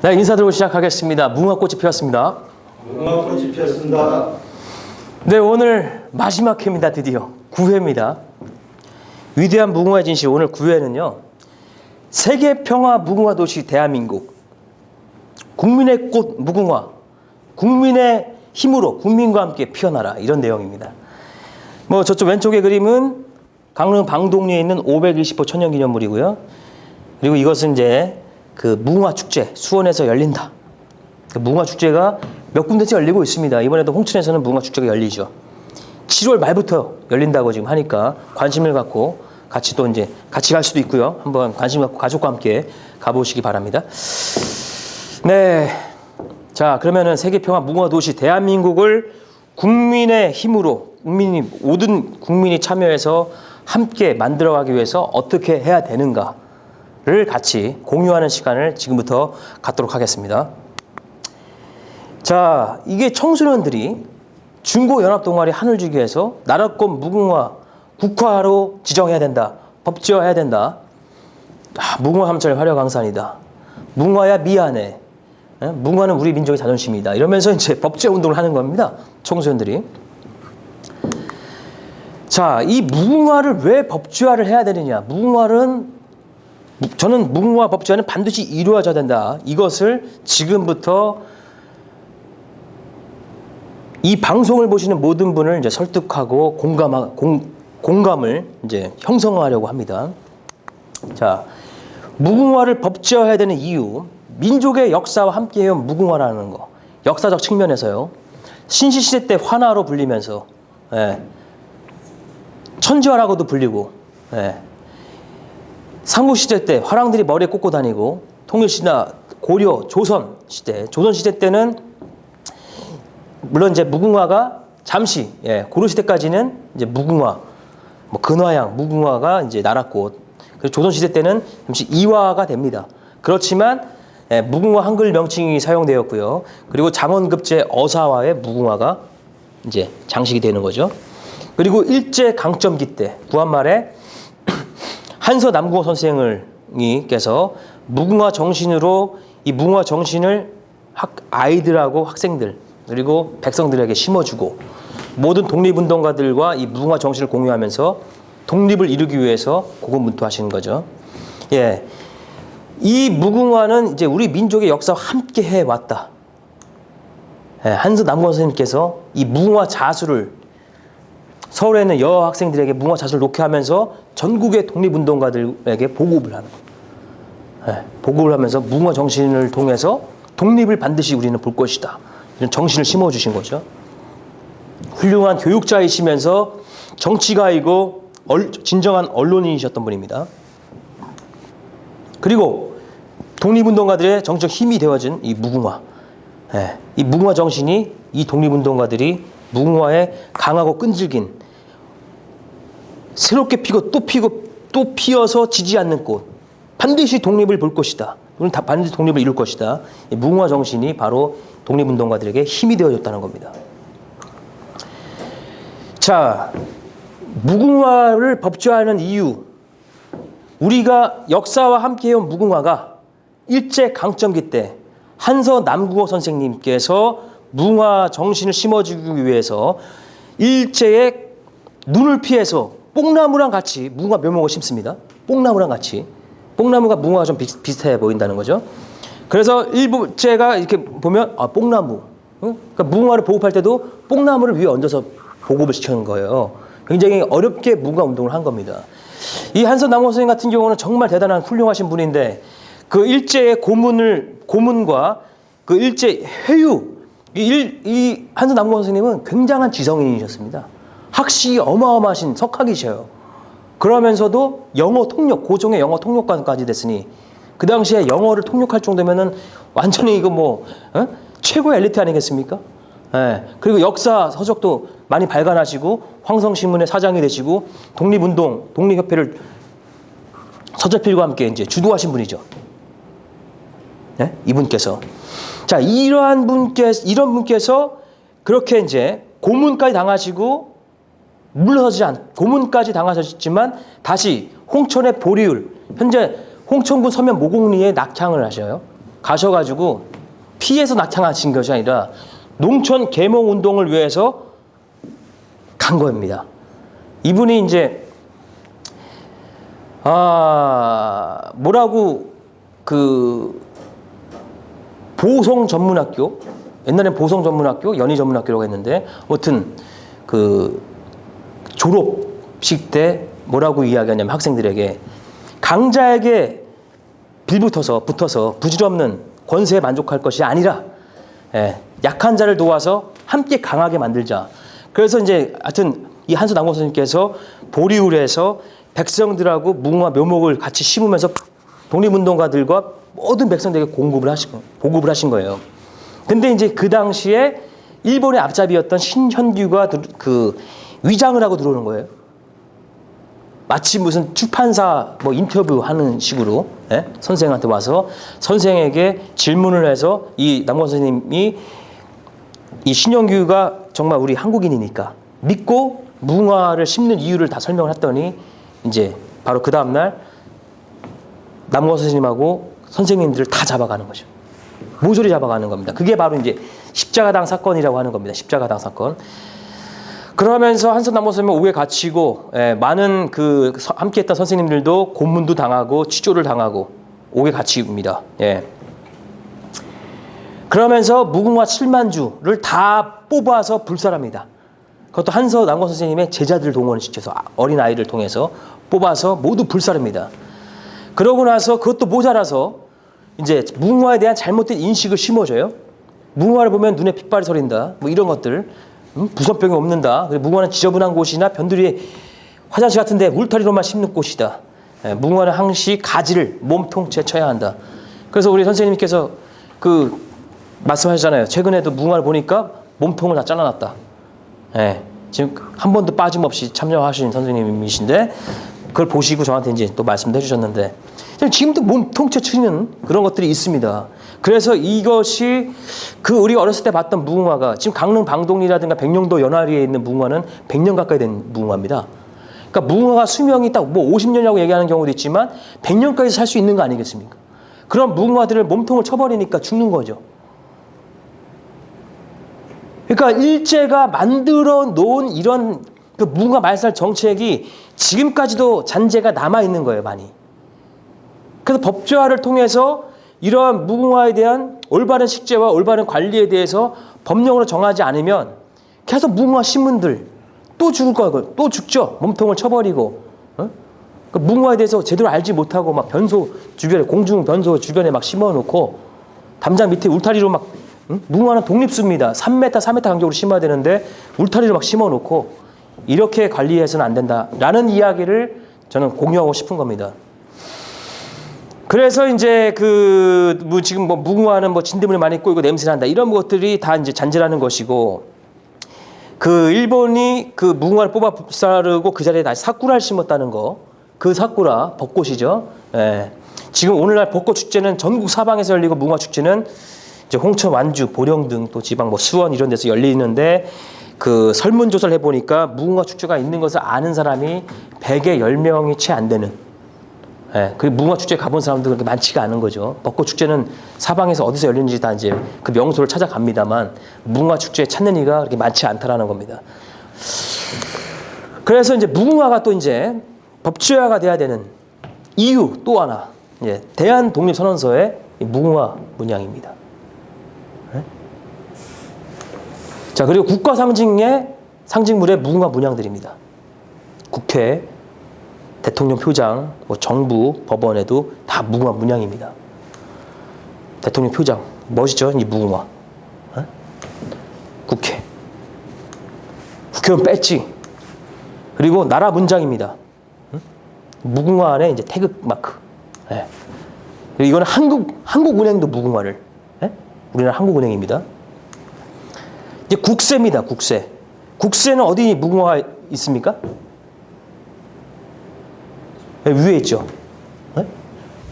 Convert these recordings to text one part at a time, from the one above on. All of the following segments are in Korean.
네, 인사드리고 시작하겠습니다. 무궁화꽃이 피었습니다. 무궁화꽃이 피었습니다. 네, 오늘 마지막 회입니다. 드디어 9회입니다. 위대한 무궁화의 진실 오늘 9회는요. 세계평화 무궁화 도시 대한민국, 국민의 꽃 무궁화, 국민의 힘으로 국민과 함께 피어나라, 이런 내용입니다. 뭐 저쪽 왼쪽의 그림은 강릉 방동리에 있는 520호 천년기념물이고요. 그리고 이것은 이제 그 무궁화 축제, 수원에서 열린다. 그 무궁화 축제가 몇 군데서 열리고 있습니다. 이번에도 홍천에서는 무궁화 축제가 열리죠. 7월 말부터 열린다고 지금 하니까 관심을 갖고 같이 또 이제 같이 갈 수도 있고요. 한번 관심 갖고 가족과 함께 가보시기 바랍니다. 네. 자, 그러면은 세계평화 무궁화 도시 대한민국을 국민의 힘으로 모든 국민이 참여해서 함께 만들어가기 위해서 어떻게 해야 되는가를 같이 공유하는 시간을 지금부터 갖도록 하겠습니다. 자, 이게 청소년들이 중고연합동아리 하늘주기에서 나라꽃 무궁화 국화로 지정해야 된다. 법제화해야 된다. 무궁화 함철 화려강산이다. 무궁화야 미안해. 무궁화는 우리 민족의 자존심이다. 이러면서 이제 법제화 운동을 하는 겁니다. 청소년들이. 자, 이 무궁화를 왜 법제화를 해야 되느냐. 저는 무궁화 법제화는 반드시 이루어져야 된다. 이것을 지금부터 이 방송을 보시는 모든 분을 이제 설득하고 공감을 이제 형성하려고 합니다. 자, 무궁화를 법제화해야 되는 이유, 민족의 역사와 함께해온 무궁화라는 거, 역사적 측면에서요. 신시시대 때 환화로 불리면서 천지화라고도 불리고, 삼국시대 때 화랑들이 머리에 꽂고 다니고, 통일시대나 고려, 조선시대 때는 물론 이제 무궁화가 잠시, 고려시대까지는 이제 무궁화, 뭐 근화양, 무궁화가 이제 나라꽃. 그리고 조선시대 때는 잠시 이화가 됩니다. 그렇지만 무궁화 한글 명칭이 사용되었고요. 그리고 장원급제 어사화의 무궁화가 이제 장식이 되는 거죠. 그리고 일제 강점기 때 구한말에 한서 남궁호 선생님께서 무궁화 정신으로 이 무궁화 정신을 아이들하고 학생들 그리고 백성들에게 심어주고 모든 독립운동가들과 이 무궁화 정신을 공유하면서 독립을 이루기 위해서 고군분투하시는 거죠. 예, 이 무궁화는 이제 우리 민족의 역사와 함께 해왔다. 한서 남궁호 선생님께서 이 무궁화 자수를 서울에 있는 여학생들에게 무궁화 자수를 놓게 하면서 전국의 독립운동가들에게 보급을 하는 거예요. 보급을 하면서 무궁화 정신을 통해서 독립을 반드시 우리는 볼 것이다. 이런 정신을 심어주신 거죠. 훌륭한 교육자이시면서 정치가이고 진정한 언론인이셨던 분입니다. 그리고 독립운동가들의 정치적 힘이 되어진 이 무궁화. 이 무궁화 정신이 이 독립운동가들이 무궁화에 강하고 끈질긴 새롭게 피고 또 피어서 지지 않는 꽃. 반드시 독립을 볼 것이다. 우리는 반드시 독립을 이룰 것이다. 이 무궁화 정신이 바로 독립운동가들에게 힘이 되어줬다는 겁니다. 자, 무궁화를 법제화하는 이유. 우리가 역사와 함께해온 무궁화가 일제 강점기 때 한서 남궁호 선생님께서 무궁화 정신을 심어주기 위해서 일제의 눈을 피해서 뽕나무랑 같이 무궁화 묘목을 심습니다. 뽕나무랑 같이. 뽕나무가 무궁화가 좀 비슷해 보인다는 거죠. 그래서 일제가 이렇게 보면 뽕나무. 그러니까 무궁화를 보급할 때도 뽕나무를 위에 얹어서 보급을 시키는 거예요. 굉장히 어렵게 무궁화 운동을 한 겁니다. 이 한서 남궁호 선생님 같은 경우는 정말 대단한 훌륭하신 분인데 그 일제의 고문과 그 일제 회유 이 한서 남궁호 선생님은 굉장한 지성인이셨습니다. 학식이 어마어마하신 석학이셔요. 그러면서도 영어 통역, 고종의 영어 통역관까지 됐으니 그 당시에 영어를 통역할 정도면은 완전히 이거 최고의 엘리트 아니겠습니까? 그리고 역사 서적도 많이 발간하시고 황성신문의 사장이 되시고 독립협회를 서재필과 함께 이제 주도하신 분이죠. 이분께서. 자, 이런 분께서 그렇게 이제 고문까지 당하시고 물러서지 않고 고문까지 당하셨지만 다시 홍천의 보리을 현재 홍천군 서면 모곡리에 낙향을 하셔요. 가셔가지고 피해서 나타나신 것이 아니라 농촌 계몽 운동을 위해서 간 겁니다. 이분이 이제 뭐라고 그 보성 전문학교, 옛날엔 보성 전문학교, 연희 전문학교라고 했는데 아무튼 그 졸업식 때 뭐라고 이야기하냐면 학생들에게 강자에게 붙어서 부질없는 권세에 만족할 것이 아니라 약한 자를 도와서 함께 강하게 만들자. 그래서 이제 하여튼 이 한수 남공 선생님께서 보리를 해서 백성들하고 무궁화 묘목을 같이 심으면서 독립운동가들과 모든 백성들에게 보급을 하신 거예요. 근데 이제 그 당시에 일본의 앞잡이였던 신현규가 그 위장을 하고 들어오는 거예요. 마치 무슨 출판사 뭐 인터뷰하는 식으로 선생한테 와서 선생에게 질문을 해서 이 남건 선생님이 이 신현규가 정말 우리 한국인이니까 믿고 무궁화를 심는 이유를 다 설명을 했더니 이제 바로 그 다음날 남건 선생님하고 선생님들을 다 잡아가는 거죠. 모조리 잡아가는 겁니다. 그게 바로 이제 십자가당 사건이라고 하는 겁니다. 십자가당 사건. 그러면서 한선 남건 선생님은 옥에 갇히고 많은 그 함께했던 선생님들도 고문도 당하고 취조를 당하고 옥에 갇힙니다. 그러면서 무궁화 7만 주를 다 뽑아서 불살합니다. 그것도 한서 남건 선생님의 제자들 동원을 시켜서 어린 아이를 통해서 뽑아서 모두 불살합니다. 그러고 나서 그것도 모자라서 이제 무궁화에 대한 잘못된 인식을 심어줘요. 무궁화를 보면 눈에 핏발이 서린다. 뭐 이런 것들. 부선병이 없는다. 무궁화는 지저분한 곳이나 변두리 화장실 같은데 울타리로만 심는 곳이다. 무궁화는 항시 가지를 몸통째 쳐야 한다. 그래서 우리 선생님께서 그 말씀하셨잖아요. 최근에도 무궁화를 보니까 몸통을 다 잘라놨다. 지금 한 번도 빠짐없이 참여하신 선생님이신데 그걸 보시고 저한테 이제 또 말씀도 해주셨는데 지금도 몸통째 치는 그런 것들이 있습니다. 그래서 이것이 그 우리가 어렸을 때 봤던 무궁화가 지금 강릉 방동리라든가 백령도 연화리에 있는 무궁화는 100년 가까이 된 무궁화입니다. 그러니까 무궁화가 수명이 딱 뭐 50년이라고 얘기하는 경우도 있지만 100년까지 살 수 있는 거 아니겠습니까? 그런 무궁화들을 몸통을 쳐버리니까 죽는 거죠. 그러니까 일제가 만들어 놓은 이런 그 무궁화 말살 정책이 지금까지도 잔재가 남아있는 거예요, 많이. 그래서 법제화를 통해서 이러한 무궁화에 대한 올바른 식재와 올바른 관리에 대해서 법령으로 정하지 않으면 계속 무궁화 신문들 또 죽을 거고 또 죽죠. 몸통을 쳐버리고 그 무궁화에 대해서 제대로 알지 못하고 막 변소 주변에 공중 변소 주변에 막 심어놓고 담장 밑에 울타리로 막 무궁화는 독립수입니다. 3m, 4m 간격으로 심어야 되는데 울타리로 막 심어놓고 이렇게 관리해서는 안 된다라는 이야기를 저는 공유하고 싶은 겁니다. 그래서 이제 뭐 지금 뭐 무궁화는 뭐 진드물이 많이 꼬이고 냄새난다 이런 것들이 다 이제 잔재라는 것이고 그 일본이 그 무궁화를 뽑아 불사르고 그 자리에 다시 사쿠라를 심었다는 거 그 사쿠라 벚꽃이죠. 지금 오늘날 벚꽃 축제는 전국 사방에서 열리고 무궁화 축제는 이제 홍천, 완주, 보령 등 또 지방 뭐 수원 이런 데서 열리는데 그 설문조사를 해보니까 무궁화 축제가 있는 것을 아는 사람이 100에 10명이 채 안 되는. 그리고 무궁화 축제 가본 사람도 그렇게 많지가 않은 거죠. 벚꽃 축제는 사방에서 어디서 열리는지 다 이제 그 명소를 찾아갑니다만 무궁화 축제에 찾는 이가 그렇게 많지 않다라는 겁니다. 그래서 이제 무궁화가 또 이제 법제화가 돼야 되는 이유 또 하나, 대한 독립선언서의 무궁화 문양입니다. 자, 그리고 국가 상징의 상징물의 무궁화 문양들입니다. 국회, 대통령 표장, 뭐 정부, 법원에도 다 무궁화 문양입니다. 대통령 표장 멋있죠? 이 무궁화. 국회, 국회의원 배지, 그리고 나라 문장입니다. 무궁화 안에 이제 태극 마크. 그리고 이거는 한국은행도 무궁화를. 우리나라 한국은행입니다. 이제 국세입니다. 국세. 국세는 어디 무궁화가 있습니까? 위에 있죠.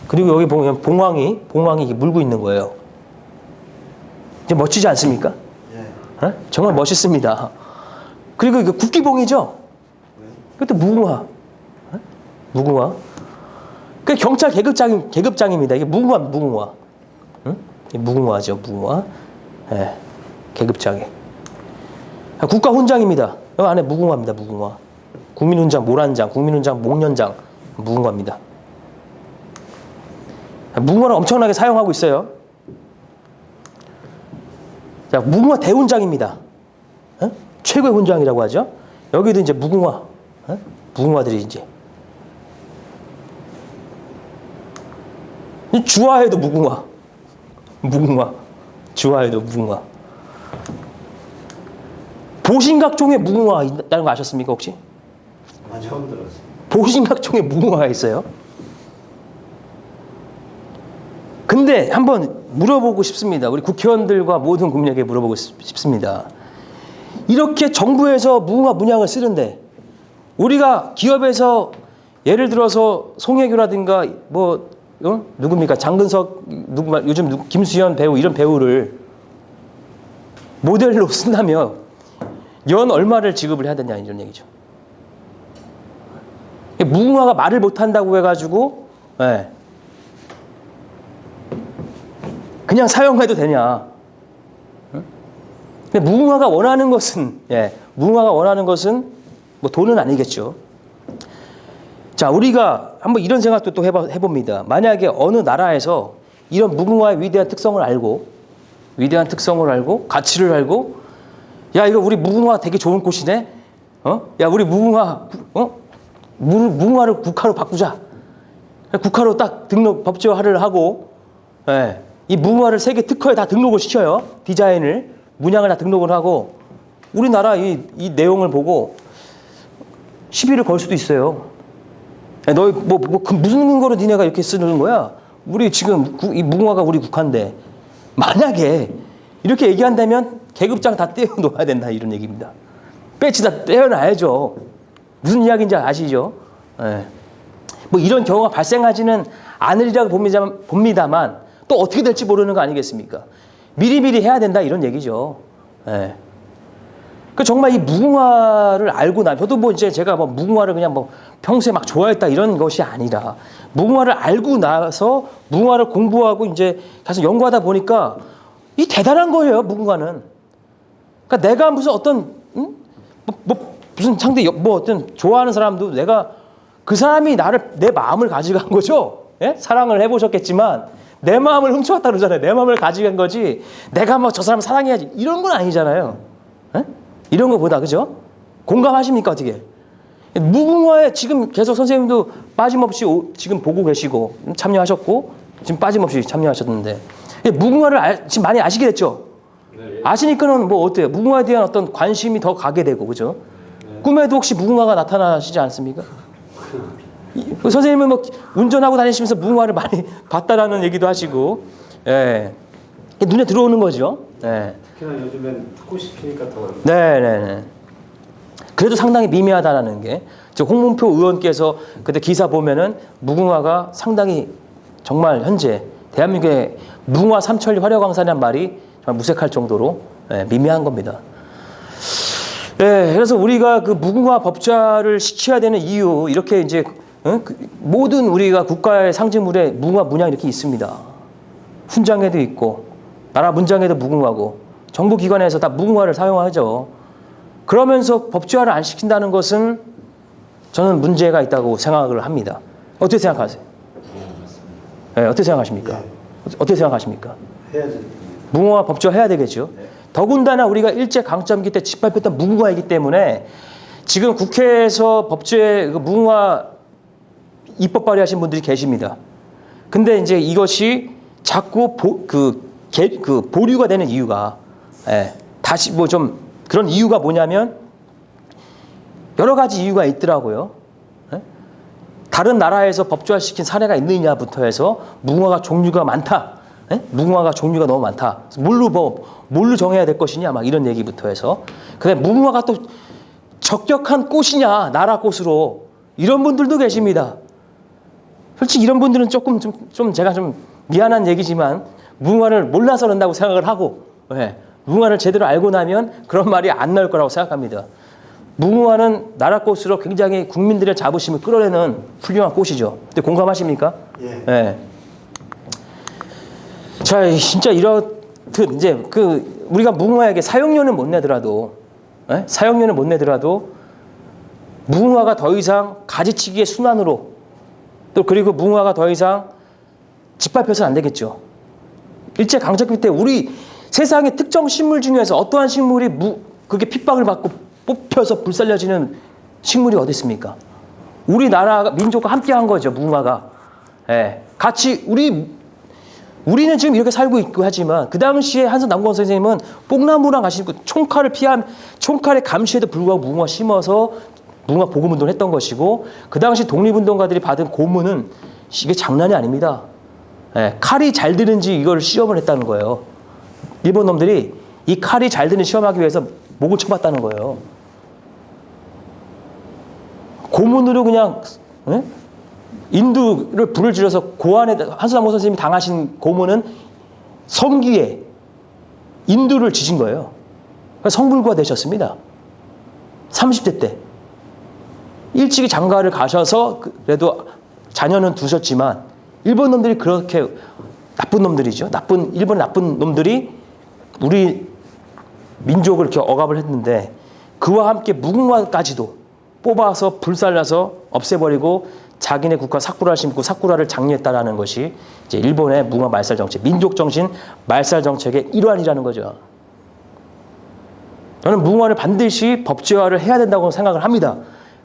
그리고 여기 보면 봉황이 물고 있는 거예요. 이제 멋지지 않습니까? 정말 멋있습니다. 그리고 이거 국기봉이죠. 그것도 무궁화. 무궁화. 그 경찰 계급장입니다. 이게 무궁화. 응? 이 무궁화죠, 무궁화. 예, 계급장애. 국가 훈장입니다. 여기 안에 무궁화입니다, 무궁화. 국민훈장, 모란장, 국민훈장, 목련장, 무궁화입니다. 무궁화를 엄청나게 사용하고 있어요. 자, 무궁화 대훈장입니다. 어? 최고의 훈장이라고 하죠. 여기도 이제 무궁화, 어? 무궁화들이 이제 주화에도 무궁화, 무궁화, 주화에도 무궁화. 보신각종에 무궁화가 있다는 거 아셨습니까 혹시? 처음 들었어요. 보신각종에 무궁화가 있어요. 근데 한번 물어보고 싶습니다. 우리 국회의원들과 모든 국민에게 물어보고 싶습니다. 이렇게 정부에서 무궁화 문양을 쓰는데 우리가 기업에서 예를 들어서 송혜교라든가 뭐 누굽니까 장근석 요즘 김수현 배우 이런 배우를 모델로 쓴다며 연 얼마를 지급을 해야 되냐 이런 얘기죠. 무궁화가 말을 못한다고 해가지고 예. 그냥 사용해도 되냐? 근데 무궁화가 원하는 것은 무궁화가 원하는 것은 뭐 돈은 아니겠죠. 자, 우리가 한번 이런 생각도 또 해봅니다. 만약에 어느 나라에서 이런 무궁화의 위대한 특성을 알고 가치를 알고 야 이거 우리 무궁화 되게 좋은 꽃이네. 야 우리 무궁화를 국화로 바꾸자. 국화로 딱 등록 법제화를 하고 이 무궁화를 세계 특허에 다 등록을 시켜요. 디자인을 문양을 다 등록을 하고 우리나라 이 내용을 보고 시비를 걸 수도 있어요. 너희 무슨 근거로 니네가 이렇게 쓰는 거야? 우리 지금 이 무궁화가 우리 국화인데 만약에 이렇게 얘기한다면 계급장 다 떼어놓아야 된다 이런 얘기입니다. 배지 다 떼어놔야죠. 무슨 이야기인지 아시죠? 뭐 이런 경우가 발생하지는 않으리라고 봅니다만 또 어떻게 될지 모르는 거 아니겠습니까? 미리미리 해야 된다 이런 얘기죠. 그 정말 이 무궁화를 알고 저도 뭐 이제 제가 뭐 무궁화를 그냥 뭐 평소에 막 좋아했다 이런 것이 아니라 무궁화를 알고 나서 무궁화를 공부하고 이제 계속 연구하다 보니까 이 대단한 거예요 무궁화는. 그러니까 내가 무슨 어떤 무슨 상대 어떤 좋아하는 사람도 내가 그 사람이 내 마음을 가져간 거죠. 사랑을 해보셨겠지만 내 마음을 훔쳐왔다 그러잖아요. 내 마음을 가져간 거지. 내가 뭐 저 사람 사랑해야지 이런 건 아니잖아요. 이런 거보다 그죠? 공감하십니까 어떻게? 무궁화에 지금 계속 선생님도 빠짐없이 지금 보고 계시고 참여하셨고 지금 빠짐없이 참여하셨는데 무궁화를 지금 많이 아시게 됐죠? 네. 아시니까는 뭐 어때요? 무궁화에 대한 어떤 관심이 더 가게 되고 그죠? 네. 꿈에도 혹시 무궁화가 나타나시지 않습니까? 선생님은 뭐 운전하고 다니시면서 무궁화를 많이 봤다라는 얘기도 하시고 눈에 들어오는 거죠. 특히나 요즘엔 꽃이 피니까 더. 네네네. 그래도 상당히 미미하다라는 게, 홍문표 의원께서 그때 기사 보면은 무궁화가 상당히 정말 현재 대한민국의 무궁화 삼천리 화려광산이라는 말이 정말 무색할 정도로 미미한 겁니다. 그래서 우리가 그 무궁화 법좌를 시켜야 되는 이유, 이렇게 이제 모든 우리가 국가의 상징물에 무궁화 문양이 이렇게 있습니다. 훈장에도 있고, 나라 문장에도 무궁화고, 정부기관에서 다 무궁화를 사용하죠. 그러면서 법제화를 안 시킨다는 것은 저는 문제가 있다고 생각을 합니다. 어떻게 생각하세요? 어떻게 생각하십니까? 어떻게 생각하십니까? 해야지. 무궁화 법제화해야 되겠죠. 더군다나 우리가 일제강점기 때 짓밟혔던 무궁화이기 때문에 지금 국회에서 무궁화 입법 발의하신 분들이 계십니다. 근데 이제 이것이 자꾸 보류가 되는 이유가 다시 뭐 좀 그런 이유가 뭐냐면 여러 가지 이유가 있더라고요. 다른 나라에서 법제화시킨 사례가 있느냐부터 해서 무궁화가 종류가 많다. 무궁화가 종류가 너무 많다. 뭘로 정해야 될 것이냐 막 이런 얘기부터 해서 근데 무궁화가 또 적격한 꽃이냐 나라 꽃으로 이런 분들도 계십니다. 솔직히 이런 분들은 조금 좀 제가 좀 미안한 얘기지만 무궁화를 몰라서 그런다고 생각을 하고 무궁화를 제대로 알고 나면 그런 말이 안 나올 거라고 생각합니다. 무궁화는 나라 꽃으로 굉장히 국민들의 자부심을 끌어내는 훌륭한 꽃이죠. 근데 공감하십니까? 예. 자, 진짜 이렇듯 이제 그 우리가 무궁화에게 사용료는 못 내더라도, 사용료는 못 내더라도 무궁화가 더 이상 가지치기의 순환으로 또 그리고 무궁화가 더 이상 짓밟혀서는 안 되겠죠. 일제 강점기 때 우리 세상의 특정 식물 중에서 어떠한 식물이 그게 핍박을 받고 뽑혀서 불살려지는 식물이 어디 있습니까? 우리나라 민족과 함께 한 거죠, 무궁화가. 예, 같이 우리는 지금 이렇게 살고 있고 하지만 그 당시에 한선 남궁 선생님은 뽕나무랑 같이 총칼의 감시에도 불구하고 무궁화 심어서 무궁화 보급운동을 했던 것이고 그 당시 독립운동가들이 받은 고문은 이게 장난이 아닙니다. 예, 칼이 잘 드는지 이걸 시험을 했다는 거예요. 일본 놈들이 이 칼이 잘 드는 시험하기 위해서 목을 쳐봤다는 거예요. 고문으로 그냥 인두를 불을 질러서 고안에 한수남고 선생님이 당하신 고문은 성기에 인두를 지진 거예요. 그러니까 성불구가 되셨습니다. 30대 때. 일찍이 장가를 가셔서 그래도 자녀는 두셨지만 일본 놈들이 그렇게 나쁜 놈들이죠. 일본 나쁜 놈들이 우리 민족을 이렇게 억압을 했는데 그와 함께 무궁화까지도 뽑아서 불살라서 없애버리고 자기네 국가 사쿠라를 심고 사쿠라를 장려했다라는 것이 이제 일본의 무궁화 말살 정책, 민족 정신 말살 정책의 일환이라는 거죠. 저는 무궁화를 반드시 법제화를 해야 된다고 생각을 합니다.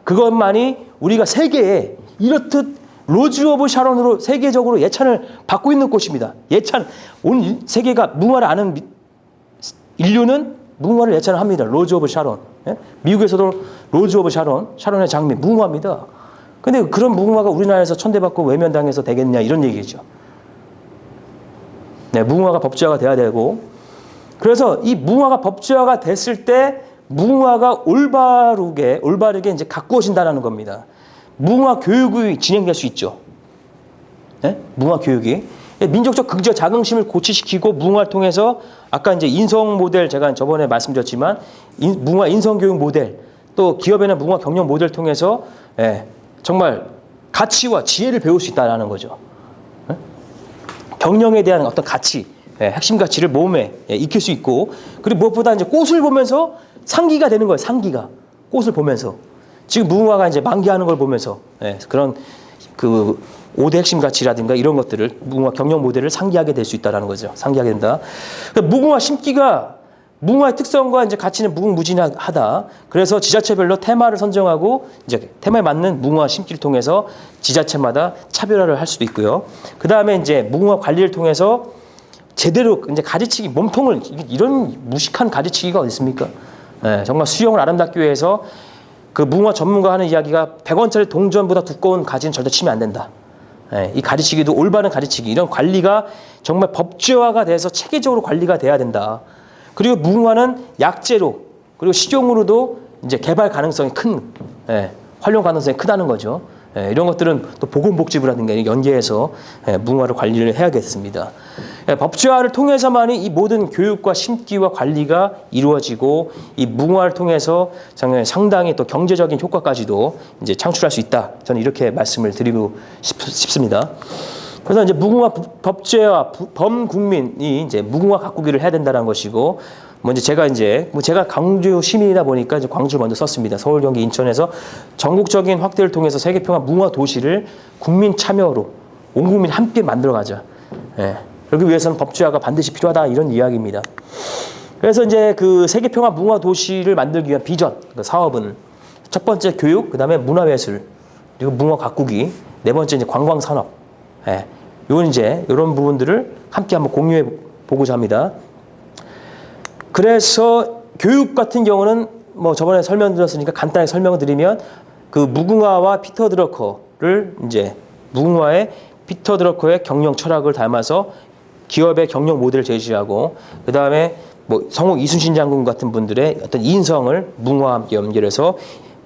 그것만이 우리가 세계에 이렇듯 로즈 오브 샤론으로 세계적으로 예찬을 받고 있는 곳입니다. 온 세계가 무궁화를 아는 인류는 무궁화를 예찬을 합니다. 로즈 오브 샤론. 예? 미국에서도 로즈 오브 샤론의 장미, 무궁화입니다. 근데 그런 무궁화가 우리나라에서 천대받고 외면당해서 되겠냐 이런 얘기죠. 네, 무궁화가 법제화가 돼야 되고 그래서 이 무궁화가 법제화가 됐을 때 무궁화가 올바르게 이제 가꾸어진다는 겁니다. 무궁화 교육이 진행될 수 있죠. 네? 무궁화 교육이 민족적 긍지와 자긍심을 고취시키고 무궁화를 통해서 아까 이제 인성 모델 제가 저번에 말씀드렸지만 무궁화 인성 교육 모델 또 기업에는 무궁화 경영 모델을 통해서 정말 가치와 지혜를 배울 수 있다는 거죠. 경영에 대한 어떤 가치, 핵심 가치를 몸에 익힐 수 있고 그리고 무엇보다 이제 꽃을 보면서 상기가 되는 거예요. 상기가 꽃을 보면서 지금 무궁화가 이제 만개하는 걸 보면서 그런 그 5대 핵심 가치라든가 이런 것들을 무궁화 경영 모델을 상기하게 될 수 있다는 거죠. 상기하게 된다. 그러니까 무궁화 심기가 무궁화의 특성과 이제 가치는 무궁무진하다. 그래서 지자체별로 테마를 선정하고 이제 테마에 맞는 무궁화 심기를 통해서 지자체마다 차별화를 할 수도 있고요. 그 다음에 이제 무궁화 관리를 통해서 제대로 이제 가지치기 몸통을 이런 무식한 가지치기가 어디 있습니까? 정말 수영을 아름답게 위해서 그 무궁화 전문가 하는 이야기가 100원짜리 동전보다 두꺼운 가지는 절대 치면 안 된다. 이 가지치기도 올바른 가지치기 이런 관리가 정말 법제화가 돼서 체계적으로 관리가 돼야 된다. 그리고 무궁화는 약재로 그리고 식용으로도 이제 개발 가능성이 큰 활용 가능성이 크다는 거죠. 이런 것들은 또 보건복지부라든가 연계해서 무궁화를 관리를 해야겠습니다. 법제화를 통해서만이 이 모든 교육과 심기와 관리가 이루어지고 이 무궁화를 통해서 상당히 또 경제적인 효과까지도 이제 창출할 수 있다. 저는 이렇게 말씀을 드리고 싶습니다. 그래서 이제 무궁화 법제화 범국민이 이제 무궁화 가꾸기를 해야 된다는 것이고, 제가 광주 시민이다 보니까 이제 광주를 먼저 썼습니다. 서울, 경기, 인천에서 전국적인 확대를 통해서 세계평화 무궁화 도시를 국민 참여로 온 국민이 함께 만들어가자. 그러기 위해서는 법제화가 반드시 필요하다 이런 이야기입니다. 그래서 이제 그 세계평화 무궁화 도시를 만들기 위한 비전, 그 사업은 첫 번째 교육, 그 다음에 문화예술, 그리고 무궁화 가꾸기, 네 번째 이제 관광산업. 이런 부분들을 함께 한번 공유해 보고자 합니다. 그래서 교육 같은 경우는 뭐 저번에 설명드렸으니까 간단하게 설명을 드리면 그 무궁화와 피터 드러커를 이제 무궁화의 피터 드러커의 경영 철학을 담아서 기업의 경영 모델을 제시하고 그 다음에 뭐 성욱 이순신 장군 같은 분들의 어떤 인성을 무궁화와 함께 연결해서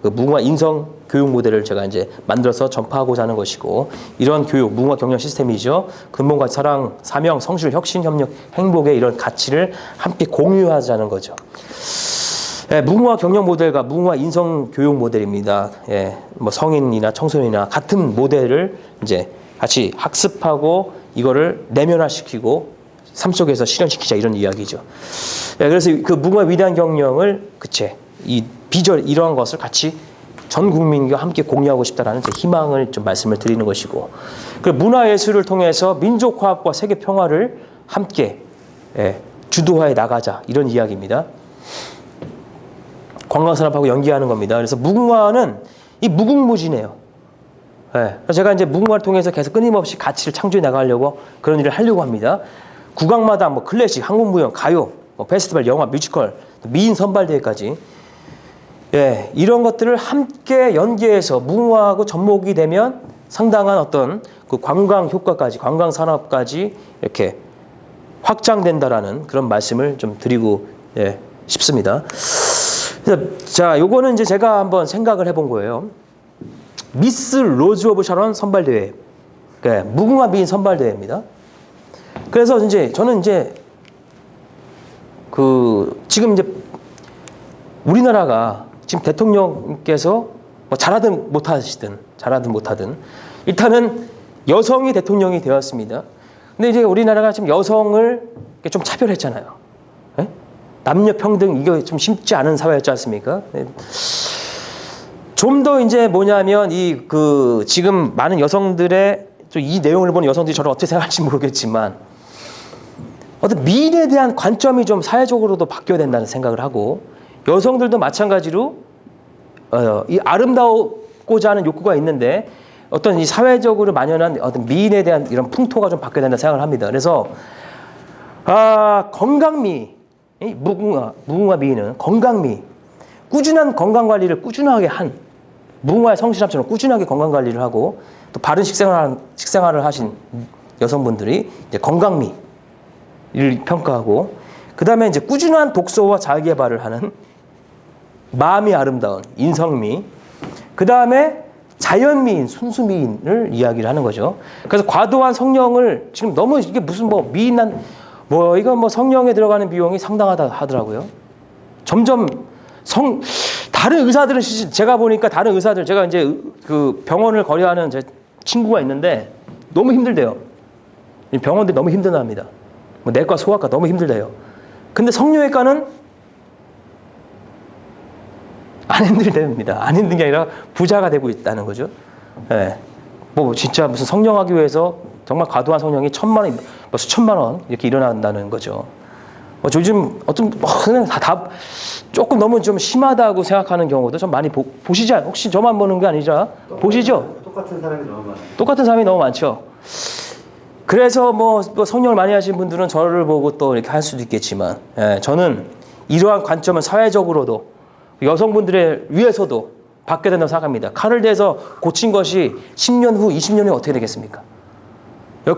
그 무궁화 인성 교육 모델을 제가 이제 만들어서 전파하고자 하는 것이고 이런 교육, 무궁화 경영 시스템이죠. 근본과 사랑, 사명, 성실, 혁신, 협력, 행복의 이런 가치를 함께 공유하자는 거죠. 무궁화 경영 모델과 무궁화 인성 교육 모델입니다. 뭐 성인이나 청소년이나 같은 모델을 이제 같이 학습하고 이거를 내면화시키고 삶 속에서 실현시키자 이런 이야기죠. 예, 그래서 그 무궁화 위대한 경영을 이 비전 이러한 것을 같이 전 국민과 함께 공유하고 싶다라는 제 희망을 좀 말씀을 드리는 것이고, 그 문화예술을 통해서 민족 화합과 세계 평화를 함께 주도하여 나가자 이런 이야기입니다. 관광산업하고 연계하는 겁니다. 그래서 무궁화는 이 무궁무진해요. 그래서 제가 이제 무궁화를 통해서 계속 끊임없이 가치를 창조해 나가려고 그런 일을 하려고 합니다. 국악마다 뭐 클래식, 한국무용, 가요, 뭐 페스티벌, 영화, 뮤지컬, 미인 선발대회까지 이런 것들을 함께 연계해서 무궁화하고 접목이 되면 상당한 어떤 그 관광 효과까지, 관광 산업까지 이렇게 확장된다라는 그런 말씀을 좀 드리고 싶습니다. 그래서 자, 요거는 이제 제가 한번 생각을 해본 거예요. 미스 로즈 오브 샤론 선발대회, 무궁화 미인 선발대회입니다. 그래서 이제 저는 이제 지금 이제 우리나라가 지금 대통령께서 뭐 잘하든 못하든 일단은 여성이 대통령이 되었습니다. 근데 이제 우리나라가 지금 여성을 좀 차별했잖아요. 남녀 평등 이게 좀 쉽지 않은 사회였지 않습니까? 좀 더 이제 뭐냐면 지금 많은 여성들의 이 내용을 보는 여성들이 저를 어떻게 생각할지 모르겠지만 어떤 미인에 대한 관점이 좀 사회적으로도 바뀌어야 된다는 생각을 하고, 여성들도 마찬가지로 이 아름다우고자 하는 욕구가 있는데 어떤 이 사회적으로 만연한 어떤 미인에 대한 이런 풍토가 좀 바뀌어야 된다는 생각을 합니다. 그래서 건강미, 무궁화 미인은 건강미, 꾸준한 건강 관리를 꾸준하게 한 무궁화의 성실함처럼 꾸준하게 건강 관리를 하고 또 바른 식생활을 하신 여성분들이 이제 건강미를 평가하고, 그 다음에 이제 꾸준한 독서와 자기개발을 하는 마음이 아름다운 인성미, 그 다음에 자연미인, 순수미인을 이야기를 하는 거죠. 그래서 과도한 성령을 지금 너무 이게 무슨 뭐 미인한 이거 뭐 성령에 들어가는 비용이 상당하다 하더라고요. 점점 다른 의사들은 제가 보니까 다른 의사들, 제가 이제 그 병원을 거래하는 제 친구가 있는데 너무 힘들대요. 병원들 너무 힘들답니다. 뭐 내과, 소아과 너무 힘들대요. 근데 성형외과는 안 힘들답니다. 안 힘든 게 아니라 부자가 되고 있다는 거죠. 뭐 진짜 무슨 성형하기 위해서 정말 과도한 성형이 1,000만 원, 뭐 수천만 원 이렇게 일어난다는 거죠. 요즘 어떤 그냥 다 조금 너무 좀 심하다고 생각하는 경우도 좀 많이 보시지 않아요? 혹시 저만 보는 게 아니라 보시죠? 똑같은 사람이 너무 많아요. 똑같은 사람이 너무 많죠. 그래서 뭐 성령을 많이 하신 분들은 저를 보고 또 이렇게 할 수도 있겠지만, 저는 이러한 관점은 사회적으로도 여성분들을 위해서도 바뀌어야 된다고 생각합니다. 칼을 대서 고친 것이 10년 후, 20년 후에 어떻게 되겠습니까?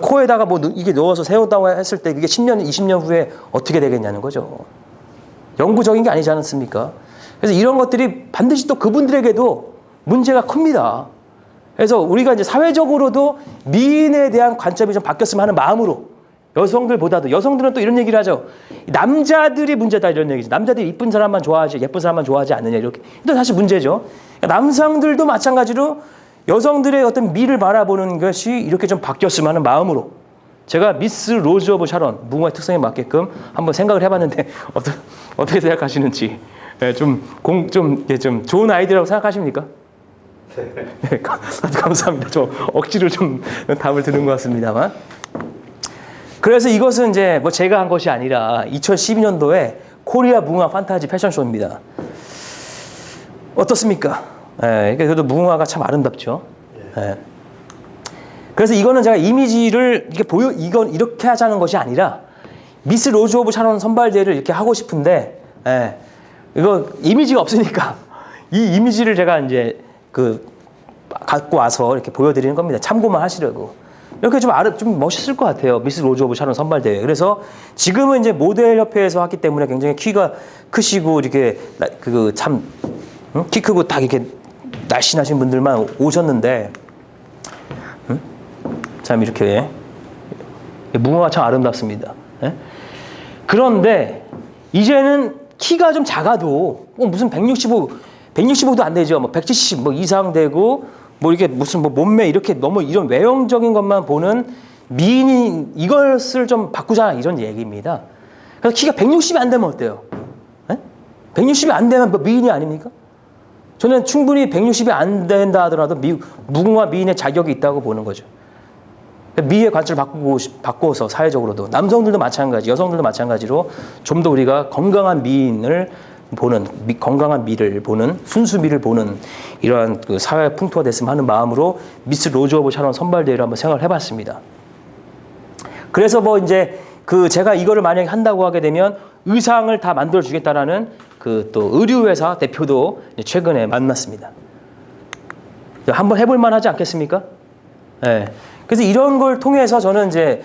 코에다가 뭐 이게 넣어서 세웠다고 했을 때 그게 10년, 20년 후에 어떻게 되겠냐는 거죠. 영구적인 게 아니지 않습니까? 그래서 이런 것들이 반드시 또 그분들에게도 문제가 큽니다. 그래서 우리가 이제 사회적으로도 미인에 대한 관점이 좀 바뀌었으면 하는 마음으로, 여성들보다도, 여성들은 또 이런 얘기를 하죠. 남자들이 문제다 이런 얘기죠. 남자들이 이쁜 사람만 좋아하지 예쁜 사람만 좋아하지 않느냐 이렇게. 또 사실 문제죠. 남성들도 마찬가지로 여성들의 어떤 미를 바라보는 것이 이렇게 좀 바뀌었으면 하는 마음으로 제가 미스 로즈 오브 샤론 무궁화의 특성에 맞게끔 한번 생각을 해봤는데 어떻게 생각하시는지, 좀 좋은 아이디어라고 생각하십니까? 네, 감사합니다. 저 억지로 좀 답을 드는 것 같습니다만. 그래서 이것은 이제 뭐 제가 한 것이 아니라 2012년도에 코리아 무궁화 판타지 패션쇼입니다. 어떻습니까? 그래도 무궁화가 참 아름답죠. 그래서 이거는 제가 이미지를 이건 이렇게 하자는 것이 아니라 미스 로즈 오브 샤론 선발대회를 이렇게 하고 싶은데, 이거 이미지가 없으니까 이 이미지를 제가 이제 갖고 와서 이렇게 보여드리는 겁니다. 참고만 하시려고. 이렇게 좀 멋있을 것 같아요. 미스 로즈 오브 샤론 선발대회. 그래서 지금은 이제 모델협회에서 하기 때문에 굉장히 키가 크시고 이렇게 키 크고 딱 이렇게 날씬하신 분들만 오셨는데, 참 이렇게 무궁화가 참 아름답습니다. 그런데 이제는 키가 좀 작아도 무슨 165도 안 되죠. 뭐 170 이상 되고 뭐 이렇게 무슨 뭐 몸매 이렇게 너무 이런 외형적인 것만 보는 미인이 이것을 좀 바꾸자 이런 얘기입니다. 그래서 키가 160이 안 되면 어때요? 160이 안 되면 뭐 미인이 아닙니까? 저는 충분히 160이 안 된다 하더라도 무궁화 미인의 자격이 있다고 보는 거죠. 미의 관점을 바꿔서 사회적으로도 남성들도 마찬가지, 여성들도 마찬가지로 좀 더 우리가 건강한 미인을 보는, 건강한 미를 보는, 순수 미를 보는 이러한 그 사회 풍토가 됐으면 하는 마음으로 미스 로즈 오브 샤론 선발대회를 한번 생각을 해봤습니다. 그래서 뭐 이제 그 제가 이거를 만약에 한다고 하게 되면 의상을 다 만들어 주겠다라는 그 또 의류회사 대표도 최근에 만났습니다. 한번 해볼 만하지 않겠습니까? 네. 그래서 이런 걸 통해서 저는 이제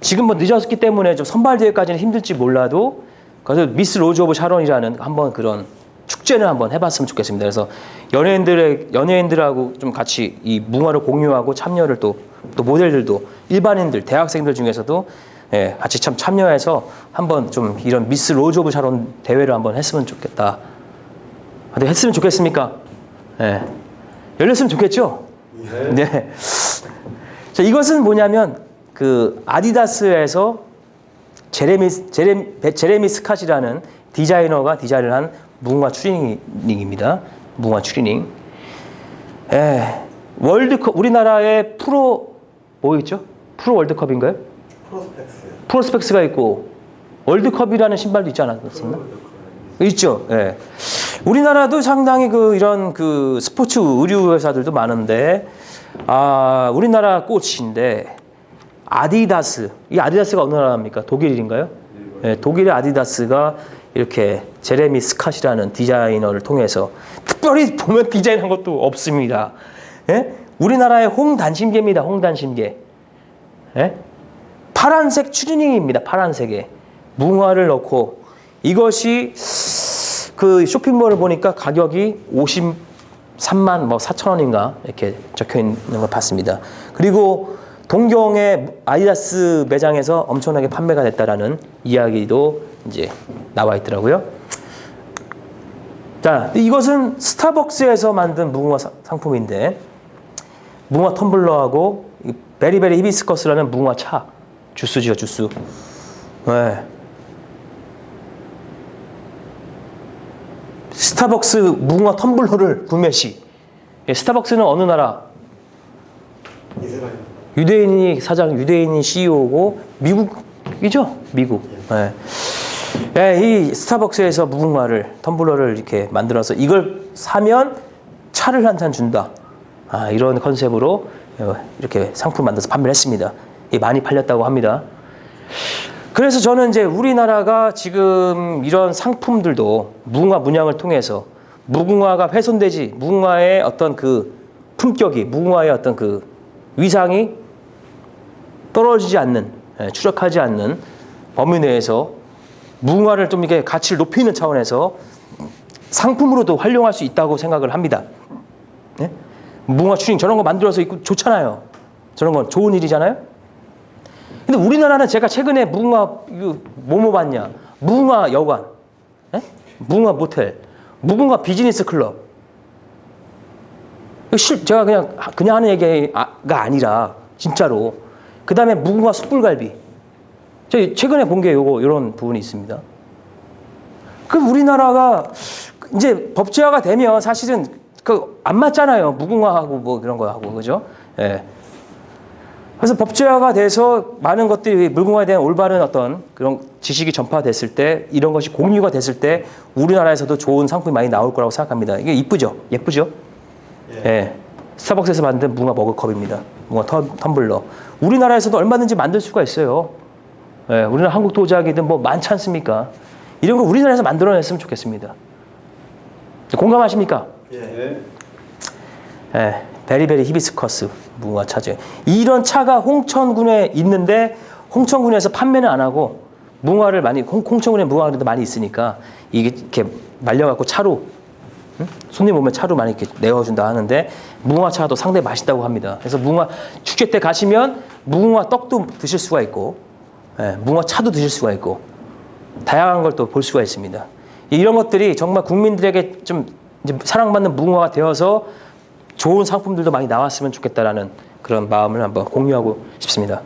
지금 뭐 늦었기 때문에 좀 선발대회까지는 힘들지 몰라도 그래서 미스 로즈 오브 샤론이라는 한번 그런 축제를 한번 해봤으면 좋겠습니다. 그래서 연예인들하고 좀 같이 이 문화를 공유하고 참여를 또 모델들도 일반인들, 대학생들 중에서도 예, 같이 참 참여해서 한번 좀 이런 미스 로즈 오브 샤론 대회를 한번 했으면 좋겠다. 근데 했으면 좋겠습니까? 예. 열렸으면 좋겠죠? 네. 자, 이것은 뭐냐면 그 아디다스에서 제레미 스캇이라는 디자이너가 디자인을 한 무궁화 추리닝입니다. 무궁화 추리닝. 예. 월드컵 우리나라의 프로 뭐 있죠? 프로 월드컵인가요? 프로스펙스가 있고 월드컵이라는 신발도 있지 않았습니까? 있죠. 예. 우리나라도 상당히 이런 스포츠 의류 회사들도 많은데 우리나라 꽃인데 아디다스. 이 아디다스가 어느 나라입니까? 독일인가요? 예, 독일의 아디다스가 이렇게 제레미 스캇이라는 디자이너를 통해서 특별히 보면 디자인한 것도 없습니다. 예? 우리나라의 홍단심계입니다. 홍단심계. 예? 파란색 추리닝입니다. 파란색에 무궁화를 넣고 이것이 그 쇼핑몰을 보니까 가격이 53만 4천 원인가 이렇게 적혀 있는 걸 봤습니다. 그리고 동경의 아디다스 매장에서 엄청나게 판매가 됐다라는 이야기도 이제 나와 있더라고요. 자, 이것은 스타벅스에서 만든 무궁화 상품인데 무궁화 텀블러하고 베리베리 히비스커스라는 무궁화 차 주스죠, 주스. 네. 스타벅스 무궁화 텀블러를 구매 시 스타벅스는 어느 나라? 이스라엘. 유대인이 CEO고 미국이죠? 미국. 네. 네, 이 스타벅스에서 무궁화를 텀블러를 이렇게 만들어서 이걸 사면 차를 한 잔 준다. 이런 컨셉으로 이렇게 상품 만들어서 판매를 했습니다. 많이 팔렸다고 합니다. 그래서 저는 이제 우리나라가 지금 이런 상품들도 무궁화 문양을 통해서 무궁화가 훼손되지, 무궁화의 어떤 그 품격이, 무궁화의 어떤 그 위상이 떨어지지 않는, 추락하지 않는 범위 내에서 무궁화를 좀 이렇게 가치를 높이는 차원에서 상품으로도 활용할 수 있다고 생각을 합니다. 네? 무궁화 추리닝 저런 거 만들어서 입고 좋잖아요. 저런 건 좋은 일이잖아요. 근데 우리나라는 제가 최근에 무궁화 뭐뭐 봤냐? 무궁화 여관, 예? 무궁화 모텔, 무궁화 비즈니스 클럽. 제가 그냥 하는 얘기가 아니라 진짜로. 그 다음에 무궁화 숯불갈비. 저희 최근에 본 게 이런 부분이 있습니다. 그럼 우리나라가 이제 법제화가 되면 사실은 안 맞잖아요. 무궁화하고 뭐 그런 거 하고 그죠? 예. 그래서 법제화가 돼서 많은 것들이 무궁화에 대한 올바른 어떤 그런 지식이 전파됐을 때 이런 것이 공유가 됐을 때 우리나라에서도 좋은 상품이 많이 나올 거라고 생각합니다. 이게 이쁘죠? 예쁘죠? 예. 스타벅스에서 만든 무궁화 머그컵입니다. 무궁화 텀블러. 우리나라에서도 얼마든지 만들 수가 있어요. 예. 우리나라 한국 도자기든 뭐 많지 않습니까? 이런 거 우리나라에서 만들어냈으면 좋겠습니다. 공감하십니까? 예. 예. 베리베리 히비스커스 무궁화 차죠. 이런 차가 홍천군에 있는데 홍천군에서 판매는 안 하고 무궁화를 많이 홍천군에 무궁화도 많이 있으니까 이게 이렇게 말려갖고 차로 손님 오면 차로 많이 이렇게 내어준다 하는데 무궁화 차도 상당히 맛있다고 합니다. 그래서 무궁화 축제 때 가시면 무궁화 떡도 드실 수가 있고 무궁화 차도 드실 수가 있고 다양한 걸 또 볼 수가 있습니다. 이런 것들이 정말 국민들에게 좀 이제 사랑받는 무궁화가 되어서 좋은 상품들도 많이 나왔으면 좋겠다라는 그런 마음을 한번 공유하고 싶습니다.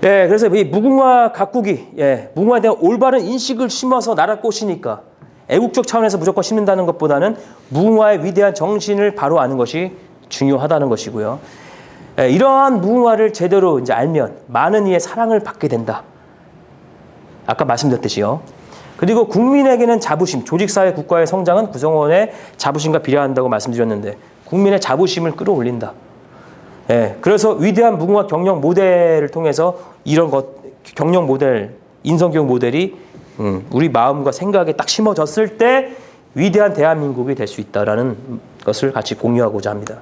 예, 그래서 이 무궁화 가꾸기, 예, 무궁화에 대한 올바른 인식을 심어서 나라 꽃이니까 애국적 차원에서 무조건 심는다는 것보다는 무궁화의 위대한 정신을 바로 아는 것이 중요하다는 것이고요. 예, 이러한 무궁화를 제대로 이제 알면 많은 이의 사랑을 받게 된다. 아까 말씀드렸듯이요. 그리고 국민에게는 자부심, 조직사회 국가의 성장은 구성원의 자부심과 비례한다고 말씀드렸는데 국민의 자부심을 끌어올린다. 예, 그래서 위대한 무궁화 경영 모델을 통해서 이런 경영 모델, 인성교육 모델이 우리 마음과 생각에 딱 심어졌을 때 위대한 대한민국이 될 수 있다라는 것을 같이 공유하고자 합니다.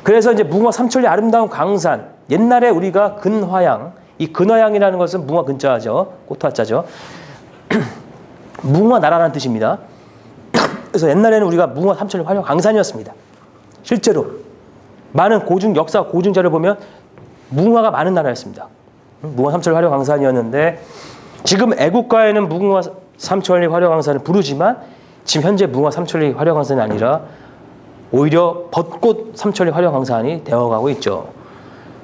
그래서 이제 무궁화 삼천리 아름다운 강산, 옛날에 우리가 근화양, 이 근화양이라는 것은 무궁화 근자죠, 꽃화자죠. 무궁화 나라라는 뜻입니다. 그래서 옛날에는 우리가 무궁화 삼천리 화려 강산이었습니다. 실제로 많은 역사 고증자를 보면 무궁화가 많은 나라였습니다. 무궁화 삼천리 화려 강산이었는데 지금 애국가에는 무궁화 삼천리 화려 강산을 부르지만 지금 현재 무궁화 삼천리 화려 강산이 아니라 오히려 벚꽃 삼천리 화려 강산이 되어가고 있죠.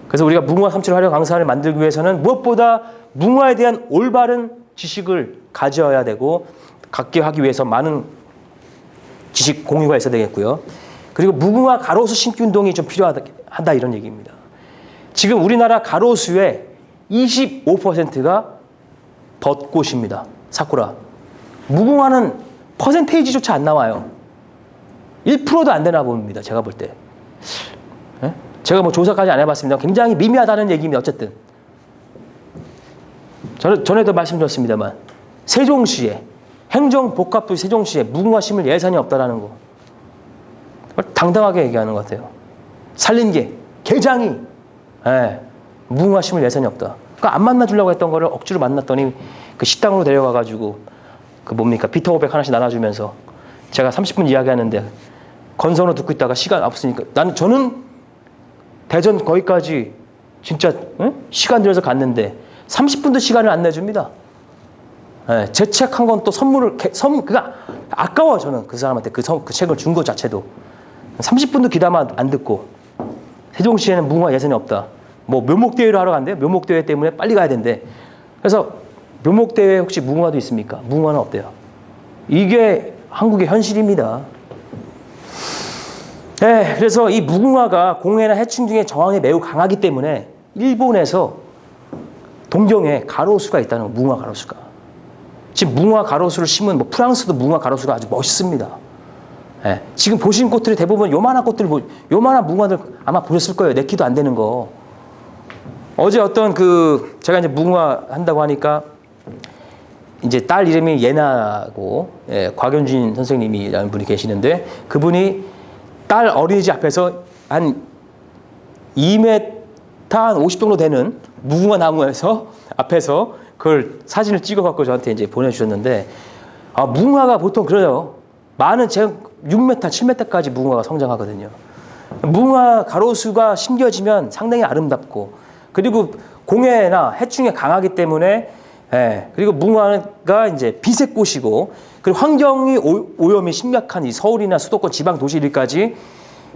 그래서 우리가 무궁화 삼천리 화려 강산을 만들기 위해서는 무엇보다 무궁화에 대한 올바른 지식을 가져야 되고 갖게 하기 위해서 많은 지식 공유가 있어야 되겠고요. 그리고 무궁화 가로수 심기 운동이 좀 필요하다 이런 얘기입니다. 지금 우리나라 가로수의 25%가 벚꽃입니다. 사쿠라. 무궁화는 퍼센테이지조차 안 나와요. 1%도 안 되나 봅니다. 제가 볼 때. 네? 제가 뭐 조사까지 안 해봤습니다. 굉장히 미미하다는 얘기입니다. 어쨌든. 저는 전에도 말씀드렸습니다만 세종시에 행정복합부 세종시에 무궁화 심을 예산이 없다라는 거. 당당하게 얘기하는 것 같아요. 산림계, 개장이 무궁화 심을 예산이 없다. 그러니까 안 만나주려고 했던 거를 억지로 만났더니 그 식당으로 데려가가지고 그 뭡니까 비터오백 하나씩 나눠주면서 제가 30분 이야기하는데 건성으로 듣고 있다가 시간 없으니까 저는 대전 거기까지 진짜 시간 들여서 갔는데 30분도 시간을 안 내줍니다. 제책한 건 또 선물을 그가 아까워 저는 그 사람한테 그 책을 준 것 자체도 30분도 귀담아 안 듣고 세종시에는 무궁화 예산이 없다. 뭐 묘목대회를 하러 간대요. 묘목대회 때문에 빨리 가야 된대. 그래서 묘목대회 혹시 무궁화도 있습니까? 무궁화는 없대요. 이게 한국의 현실입니다. 네, 그래서 이 무궁화가 공해나 해충 등의 저항에 매우 강하기 때문에 일본에서 동경에 가로수가 있다는 거예요. 무궁화 가로수가. 지금 무궁화 가로수를 심은 뭐 프랑스도 무궁화 가로수가 아주 멋있습니다. 네, 지금 보신 꽃들이 대부분 요만한 꽃들, 요만한 무궁화들 아마 보셨을 거예요. 내 키도 안 되는 거. 어제 어떤 제가 이제 무궁화 한다고 하니까 이제 딸 이름이 예나고 곽연진 선생님이라는 분이 계시는데 그분이 딸 어린이집 앞에서 한 2m 한 50 정도 되는 무궁화 나무에서 앞에서 그걸 사진을 찍어갖고 저한테 이제 보내주셨는데 무궁화가 보통 그래요. 많은 제가 6m, 7m까지 무궁화가 성장하거든요. 무궁화 가로수가 심겨지면 상당히 아름답고 그리고 공해나 해충에 강하기 때문에 그리고 무궁화가 이제 빛의 꽃이고 그리고 환경이 오염이 심각한 이 서울이나 수도권 지방 도시들까지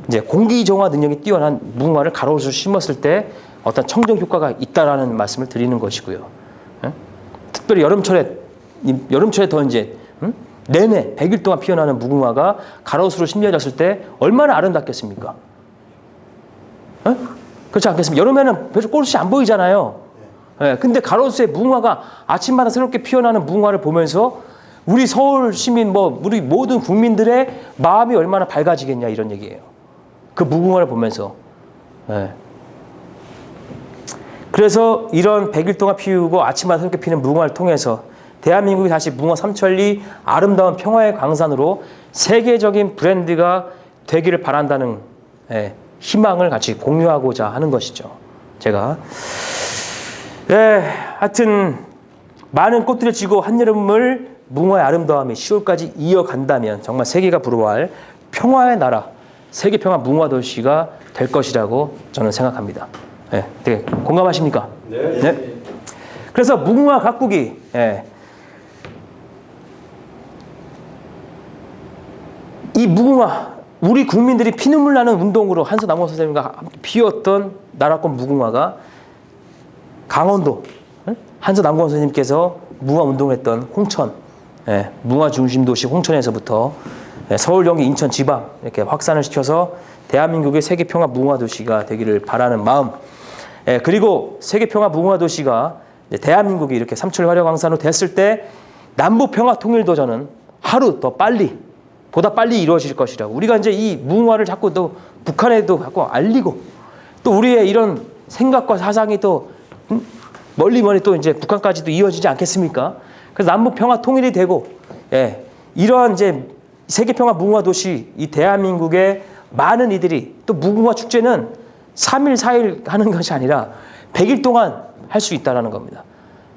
이제 공기 정화 능력이 뛰어난 무궁화를 가로수 심었을 때 어떤 청정 효과가 있다라는 말씀을 드리는 것이고요. 특별히 여름철에 더 이제 내내 100일 동안 피어나는 무궁화가 가로수로 심겨졌을 때 얼마나 아름답겠습니까? 그렇지 않겠습니까? 여름에는 별로 꽃이 안 보이잖아요. 근데 가로수에 무궁화가 아침마다 새롭게 피어나는 무궁화를 보면서 우리 서울 시민 우리 모든 국민들의 마음이 얼마나 밝아지겠냐 이런 얘기예요. 그 무궁화를 보면서. 그래서 이런 100일 동안 피우고 아침마다 새롭게 피는 무궁화를 통해서 대한민국이 다시 무궁화 삼천리 아름다운 평화의 광산으로 세계적인 브랜드가 되기를 바란다는 희망을 같이 공유하고자 하는 것이죠. 제가 하여튼 많은 꽃들을 지고 한여름을 무궁화의 아름다움이 10월까지 이어간다면 정말 세계가 부러워할 평화의 나라, 세계평화 무궁화 도시가 될 것이라고 저는 생각합니다. 되게 공감하십니까? 네. 그래서 무궁화 가꾸기. 이 무궁화, 우리 국민들이 피눈물 나는 운동으로 한서남호 선생님과 피웠던 나라꽃 무궁화가 강원도 한서 남궁원 선생님께서 무궁화 운동을 했던 홍천, 무궁화 중심 도시 홍천에서부터 서울, 경기, 인천, 지방 이렇게 확산을 시켜서 대한민국의 세계평화 무궁화 도시가 되기를 바라는 마음, 그리고 세계평화 무궁화 도시가 대한민국이 이렇게 삼천 화력광산으로 됐을 때 남북 평화 통일도 저는 하루 더 빨리, 보다 빨리 이루어질 것이라고. 우리가 이제 이 무궁화를 자꾸 또 북한에도 자꾸 알리고, 또 우리의 이런 생각과 사상이 또 멀리 또 이제 북한까지도 이어지지 않겠습니까? 그래서 남북 평화 통일이 되고, 이러한 이제 세계평화 무궁화 도시, 이 대한민국의 많은 이들이, 또 무궁화 축제는 3일, 4일 하는 것이 아니라 100일 동안 할 수 있다는 겁니다.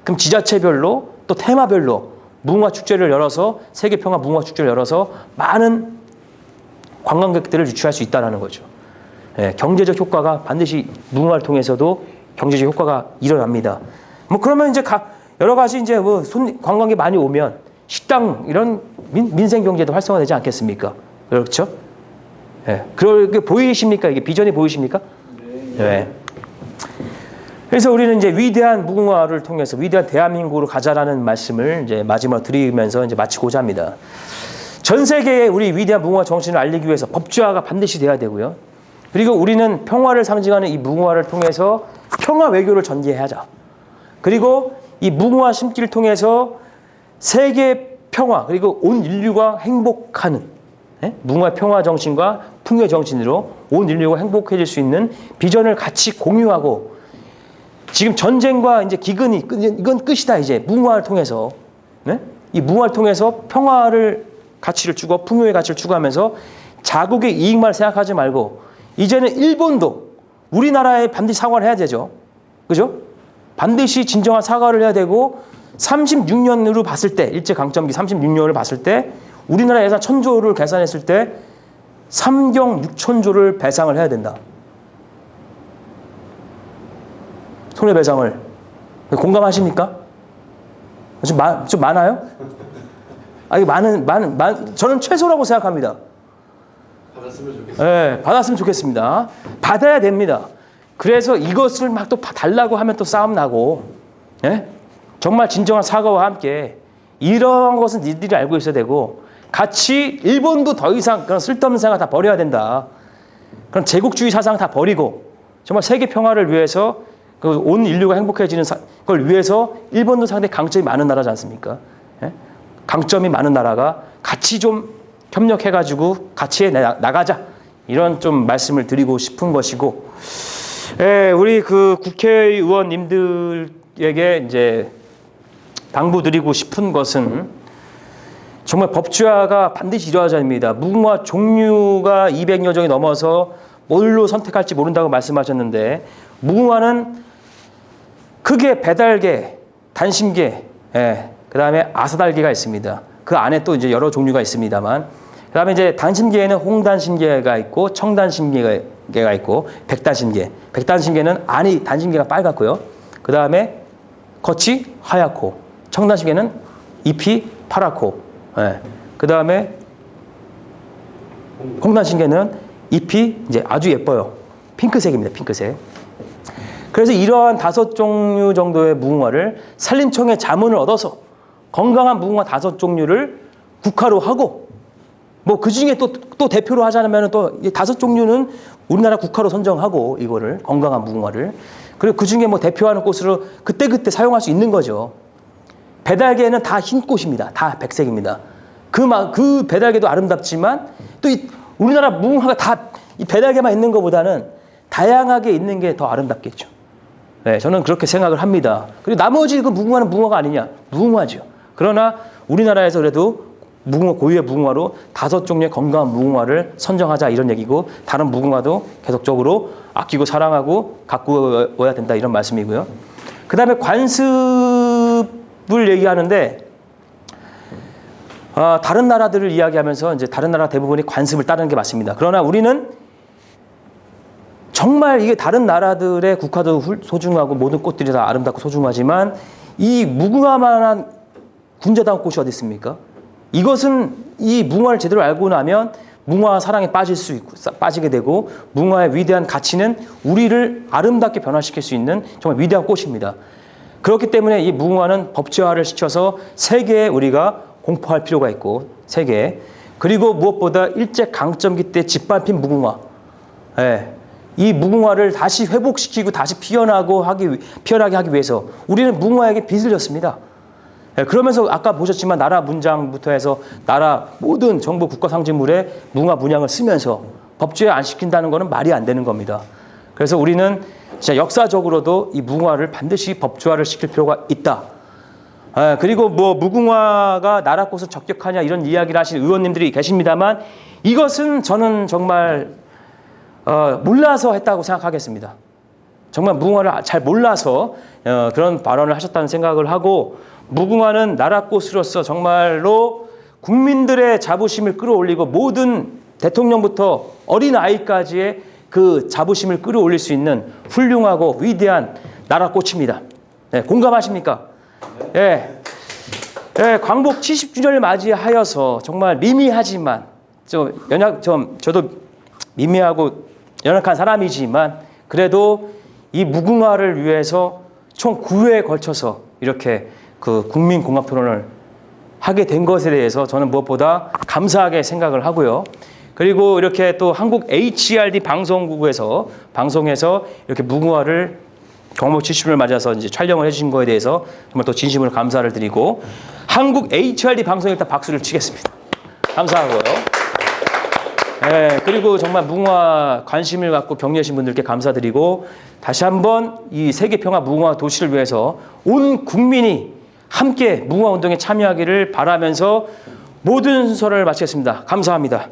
그럼 지자체별로 또 테마별로 무궁화 축제를 열어서, 세계평화 무궁화 축제를 열어서 많은 관광객들을 유치할 수 있다는 거죠. 경제적 효과가 반드시 무궁화를 통해서도 경제적 효과가 일어납니다. 뭐 그러면 이제 여러 가지 이제 뭐 관광객 많이 오면 식당 이런 민생 경제도 활성화되지 않겠습니까? 그렇죠? 그렇게 보이십니까? 이게 비전이 보이십니까? 네. 그래서 우리는 이제 위대한 무궁화를 통해서 위대한 대한민국으로 가자라는 말씀을 이제 마지막으로 드리면서 이제 마치고자 합니다. 전 세계에 우리 위대한 무궁화 정신을 알리기 위해서 법제화가 반드시 돼야 되고요. 그리고 우리는 평화를 상징하는 이 무궁화를 통해서 평화 외교를 전개해야 하자. 그리고 이 무궁화 심기를 통해서 세계 평화, 그리고 온 인류가 행복하는 무궁화 평화 정신과 풍요 정신으로 온 인류가 행복해질 수 있는 비전을 같이 공유하고, 지금 전쟁과 이제 기근이 이건 끝이다. 이제 무궁화를 통해서 이 무궁화를 통해서 평화를 가치를 주고 풍요의 가치를 추구하면서 자국의 이익만 생각하지 말고, 이제는 일본도 우리나라에 반드시 사과를 해야 되죠. 그죠? 반드시 진정한 사과를 해야 되고, 36년으로 봤을 때, 일제강점기 36년을 봤을 때 우리나라 예산 1000조를 계산했을 때 3경 6천조를 배상을 해야 된다. 손해배상을. 공감하십니까? 좀 많아요? 이게 저는 최소라고 생각합니다. 받았으면 좋겠습니다. 받았으면 좋겠습니다. 받아야 됩니다. 그래서 이것을 막 또 달라고 하면 또 싸움 나고, 정말 진정한 사과와 함께 이러한 것은 니들이 알고 있어야 되고, 같이 일본도 더 이상 그런 쓸데없는 생각 다 버려야 된다. 그런 제국주의 사상 다 버리고, 정말 세계 평화를 위해서 온 인류가 행복해지는 걸 위해서, 일본도 상당히 강점이 많은 나라지 않습니까? 강점이 많은 나라가 같이 좀 협력해가지고 같이 나가자, 이런 좀 말씀을 드리고 싶은 것이고, 우리 그 국회의원님들에게 이제 당부드리고 싶은 것은 정말 법제화가 반드시 이루어져야 합니다. 무궁화 종류가 200여 종이 넘어서 뭘로 선택할지 모른다고 말씀하셨는데, 무궁화는 크게 배달개, 단심개, 그 다음에 아사달개가 있습니다. 그 안에 또 이제 여러 종류가 있습니다만, 그 다음에 이제 단심개에는 홍단심개가 있고, 청단심개가 있고, 백단심개. 백단심개는 안이 단심개가 빨갛고요. 그 다음에 겉이 하얗고, 청단심개는 잎이 파랗고, 그 다음에 홍단심개는 잎이 이제 아주 예뻐요. 핑크색입니다. 핑크색. 그래서 이러한 5종류 정도의 무궁화를 산림청의 자문을 얻어서 건강한 무궁화 5종류를 국화로 하고, 뭐 그 중에 또 대표로 하자면 또 5종류는 우리나라 국화로 선정하고, 이거를 건강한 무궁화를, 그리고 그 중에 뭐 대표하는 꽃으로 그때그때 사용할 수 있는 거죠. 배달개는 다 흰 꽃입니다. 다 백색입니다. 그 배달개도 아름답지만, 또 우리나라 무궁화가 다 이 배달개만 있는 것보다는 다양하게 있는 게 더 아름답겠죠. 저는 그렇게 생각을 합니다. 그리고 나머지 그 무궁화는 무궁화가 아니냐? 무궁화죠. 그러나 우리나라에서 그래도 고유의 무궁화로 5종류의 건강한 무궁화를 선정하자, 이런 얘기고, 다른 무궁화도 계속적으로 아끼고 사랑하고 갖고 와야 된다, 이런 말씀이고요. 그 다음에 관습을 얘기하는데, 다른 나라들을 이야기하면서 이제 다른 나라 대부분이 관습을 따르는 게 맞습니다. 그러나 우리는 정말 이게 다른 나라들의 국화도 소중하고 모든 꽃들이 다 아름답고 소중하지만, 이 무궁화만한 군자다운 꽃이 어디 있습니까? 이것은 이 무궁화를 제대로 알고 나면 무궁화 사랑에 빠지게 되고 무궁화의 위대한 가치는 우리를 아름답게 변화시킬 수 있는 정말 위대한 꽃입니다. 그렇기 때문에 이 무궁화는 법제화를 시켜서 세계에 우리가 공포할 필요가 있고 세계에 그리고 무엇보다 일제 강점기 때 짓밟힌 무궁화 이 무궁화를 다시 회복시키고 다시 피어나게 하기 위해서 우리는 무궁화에게 빚을 졌습니다. 그러면서 아까 보셨지만 나라 문장부터 해서 나라 모든 정부 국가 상징물에 무궁화 문양을 쓰면서 법제화 안 시킨다는 것은 말이 안 되는 겁니다. 그래서 우리는 진짜 역사적으로도 이 무궁화를 반드시 법제화를 시킬 필요가 있다. 그리고 뭐 무궁화가 나라꽃을 적격하냐 이런 이야기를 하시는 의원님들이 계십니다만 이것은 저는 정말 몰라서 했다고 생각하겠습니다. 정말 무궁화를 잘 몰라서 그런 발언을 하셨다는 생각을 하고 무궁화는 나라꽃으로서 정말로 국민들의 자부심을 끌어올리고 모든 대통령부터 어린아이까지의 그 자부심을 끌어올릴 수 있는 훌륭하고 위대한 나라꽃입니다. 공감하십니까? 광복 70주년을 맞이하여서 정말 미미하지만 저도 미미하고 연약한 사람이지만 그래도 이 무궁화를 위해서 총 9회에 걸쳐서 이렇게 그 국민공감 토론을 하게 된 것에 대해서 저는 무엇보다 감사하게 생각을 하고요. 그리고 이렇게 또 한국 HRD 방송에서 이렇게 무궁화를 광복 70주년을 맞아서 이제 촬영을 해주신 거에 대해서 정말 또 진심으로 감사를 드리고 한국 HRD 방송에 일단 박수를 치겠습니다. 감사하고요. 그리고 정말 무궁화 관심을 갖고 격려하신 분들께 감사드리고 다시 한번 이 세계평화 무궁화 도시를 위해서 온 국민이 함께 무궁화 운동에 참여하기를 바라면서 모든 순서를 마치겠습니다. 감사합니다.